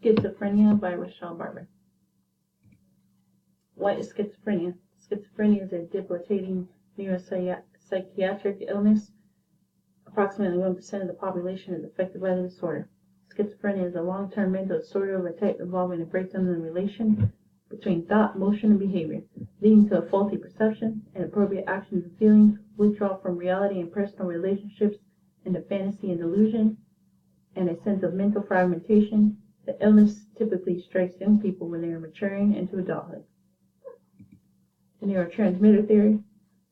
Schizophrenia by Rochelle Barber. What is schizophrenia? Schizophrenia is a debilitating neuropsychiatric illness. Approximately 1% of the population is affected by the disorder. Schizophrenia is a long-term mental disorder of a type involving a breakdown in the relation between thought, motion, and behavior, leading to a faulty perception, inappropriate actions and feelings, withdrawal from reality and personal relationships, into fantasy and delusion, and a sense of mental fragmentation. The illness typically strikes young people when they are maturing into adulthood. The neurotransmitter theory.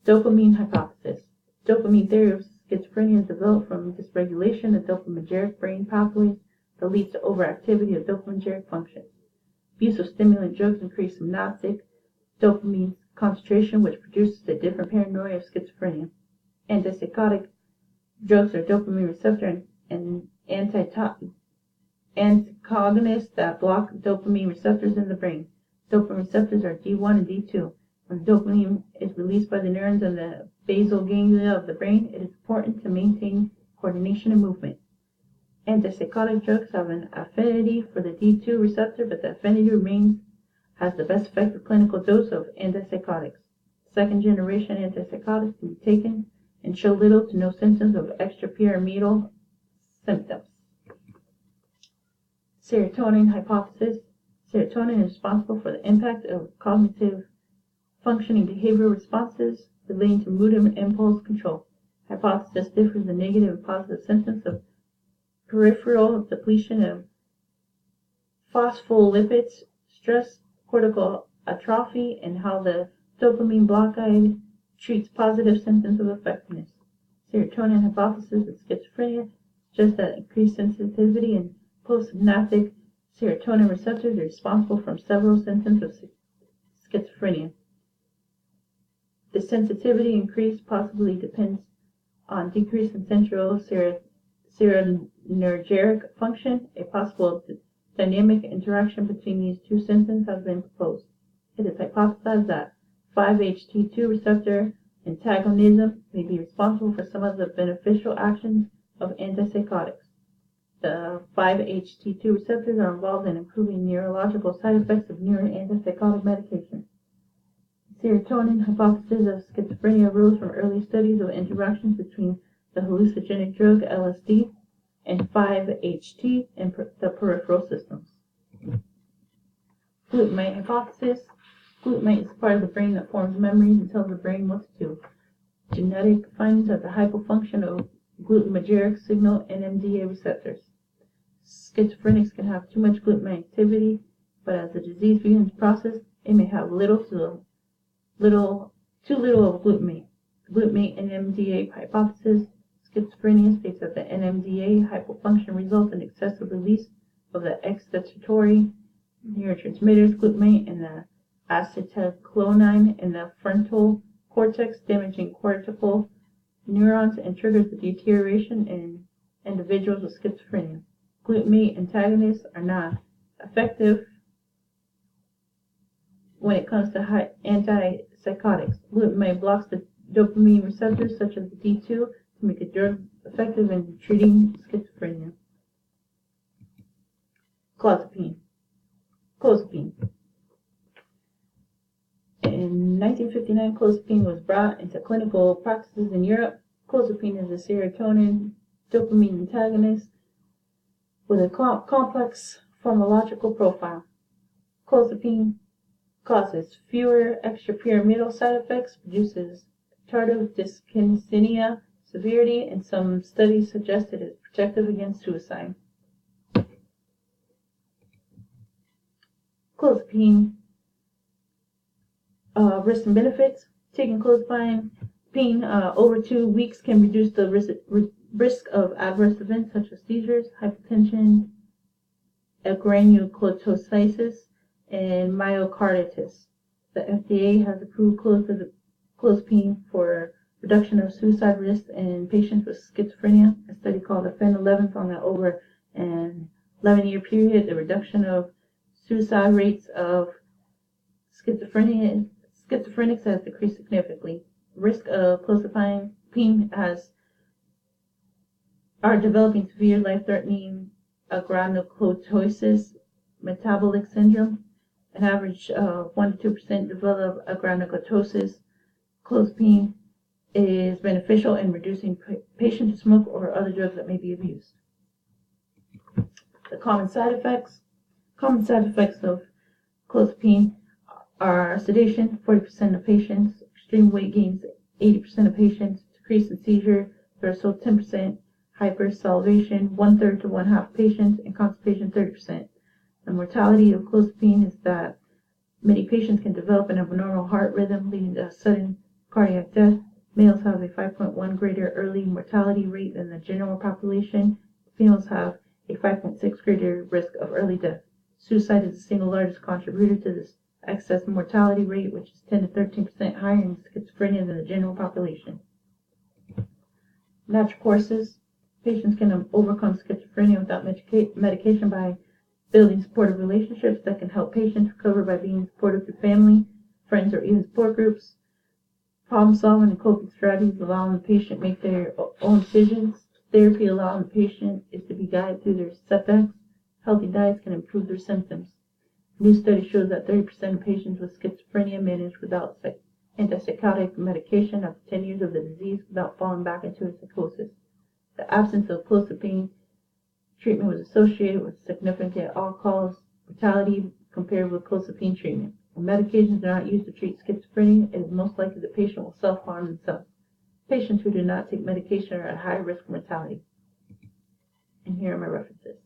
Dopamine hypothesis. Dopamine theory of schizophrenia is developed from dysregulation of dopaminergic brain pathways that leads to overactivity of dopaminergic functions. Use of stimulant drugs increase synaptic dopamine concentration, which produces a different paranoia of schizophrenia. Antipsychotic drugs are dopamine receptor and antagonists that block dopamine receptors in the brain. Dopamine receptors are D1 and D2. When dopamine is released by the neurons in the basal ganglia of the brain, it is important to maintain coordination and movement. Antipsychotic drugs have an affinity for the D2 receptor, but the affinity has the best effective clinical dose of antipsychotics. Second-generation antipsychotics can be taken and show little to no symptoms of extrapyramidal symptoms. Serotonin hypothesis. Serotonin is responsible for the impact of cognitive functioning behavioral responses relating to mood and impulse control. Hypothesis differs in negative and positive symptoms of peripheral depletion of phospholipids, stress, cortical atrophy, and how the dopamine blockade treats positive symptoms of effectiveness. Serotonin hypothesis of schizophrenia suggests that increased sensitivity in postsynaptic serotonin receptors are responsible for several symptoms of schizophrenia. The sensitivity increase possibly depends on decrease in central serotonergic function. A possible dynamic interaction between these two symptoms has been proposed. It is hypothesized that 5-HT2 receptor antagonism may be responsible for some of the beneficial actions of antipsychotics. The 5-HT2 receptors are involved in improving neurological side effects of antipsychotic medication. Serotonin hypothesis of schizophrenia arose from early studies of interactions between the hallucinogenic drug LSD and 5-HT in the peripheral systems. Glutamate hypothesis. Glutamate is the part of the brain that forms memories and tells the brain what to do. Genetic findings of the hypofunction of glutamatergic signal NMDA receptors. Schizophrenics can have too much glutamate activity, but as the disease begins to process, it may have too little of glutamate. Glutamate NMDA hypothesis. Schizophrenia states that the NMDA hypofunction results in excessive release of the excitatory neurotransmitters glutamate and the acetylcholine in the frontal cortex, damaging cortical neurons and triggers the deterioration in individuals with schizophrenia. Glutamate antagonists are not effective when it comes to antipsychotics. Glutamate blocks the dopamine receptors such as the D2 to make a drug effective in treating schizophrenia. Clozapine. In 1959, clozapine was brought into clinical practices in Europe. Clozapine is a serotonin dopamine antagonist with a complex pharmacological profile. Clozapine causes fewer extrapyramidal side effects, produces tardive dyskinesia severity, and some studies suggest it is protective against suicide. Clozapine risks and benefits. Taking clozapine over 2 weeks can reduce the risk of adverse events such as seizures, hypertension, granulocytosis, and myocarditis. The FDA has approved clozapine for reduction of suicide risk in patients with schizophrenia. A study called Offend 11 found that over an 11-year period, the reduction of suicide rates of schizophrenics has decreased significantly. Risk of clozapine are developing severe life-threatening granulocytosis, metabolic syndrome. An average of 1 to 2% develop agranulocytosis. Clozapine is beneficial in reducing patient to smoke or other drugs that may be abused. The common side effects. Common side effects of clozapine are sedation, 40% of patients, extreme weight gains, 80% of patients, decrease in seizure threshold, 10%, hypersalivation, 1/3 to 1/2 patients, and constipation, 30%. The mortality of clozapine is that many patients can develop an abnormal heart rhythm leading to a sudden cardiac death. Males have a 5.1 greater early mortality rate than the general population. Females have a 5.6 greater risk of early death. Suicide is the single largest contributor to this excess mortality rate, which is 10 to 13% higher in schizophrenia than the general population. Natural courses. Patients can overcome schizophrenia without medication by building supportive relationships that can help patients recover by being supportive through family, friends, or even support groups. Problem solving and coping strategies, allowing the patient make their own decisions. Therapy, allowing the patient is to be guided through their setbacks. Healthy diets can improve their symptoms. A new study shows that 30% of patients with schizophrenia manage without antipsychotic medication after 10 years of the disease without falling back into a psychosis. The absence of clozapine treatment was associated with significant all-cause mortality compared with clozapine treatment. When medications are not used to treat schizophrenia, it is most likely the patient will self-harm themselves. Patients who do not take medication are at high risk for mortality. And here are my references.